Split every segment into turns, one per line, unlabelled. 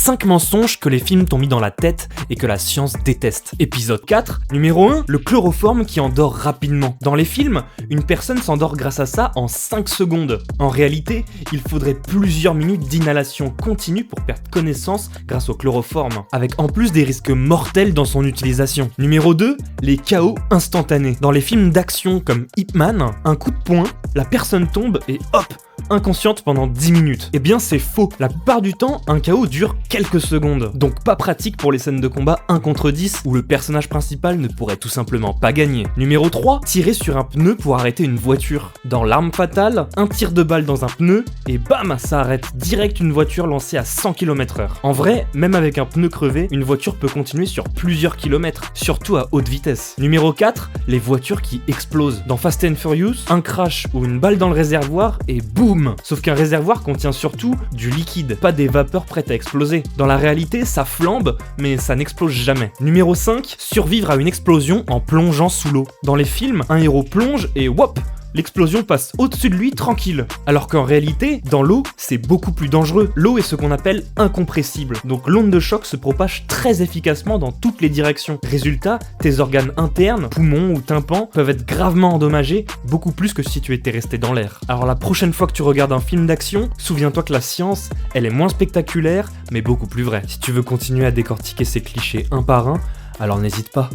5 mensonges que les films t'ont mis dans la tête et que la science déteste. Épisode 4, numéro 1, le chloroforme qui endort rapidement. Dans les films, une personne s'endort grâce à ça en 5 secondes. En réalité, il faudrait plusieurs minutes d'inhalation continue pour perdre connaissance grâce au chloroforme, avec en plus des risques mortels dans son utilisation. Numéro 2, les chaos instantanés. Dans les films d'action comme Ip Man, un coup de poing, la personne tombe et hop, inconsciente pendant 10 minutes. Eh bien c'est faux. La plupart du temps, un KO dure quelques secondes. Donc pas pratique pour les scènes de combat 1 contre 10 où le personnage principal ne pourrait tout simplement pas gagner. Numéro 3, tirer sur un pneu pour arrêter une voiture. Dans L'Arme Fatale, un tir de balle dans un pneu et bam, ça arrête direct une voiture lancée à 100 km/h. En vrai, même avec un pneu crevé, une voiture peut continuer sur plusieurs kilomètres, surtout à haute vitesse. Numéro 4, les voitures qui explosent. Dans Fast and Furious, un crash ou une balle dans le réservoir et boum. Sauf qu'un réservoir contient surtout du liquide, pas des vapeurs prêtes à exploser. Dans la réalité, ça flambe, mais ça n'explose jamais. Numéro 5, survivre à une explosion en plongeant sous l'eau. Dans les films, un héros plonge et whop, l'explosion passe au-dessus de lui tranquille. Alors qu'en réalité, dans l'eau, c'est beaucoup plus dangereux. L'eau est ce qu'on appelle incompressible, donc l'onde de choc se propage très efficacement dans toutes les directions. Résultat, tes organes internes, poumons ou tympans, peuvent être gravement endommagés, beaucoup plus que si tu étais resté dans l'air. Alors la prochaine fois que tu regardes un film d'action, souviens-toi que la science, elle est moins spectaculaire, mais beaucoup plus vraie. Si tu veux continuer à décortiquer ces clichés un par un, alors n'hésite pas,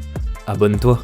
abonne-toi.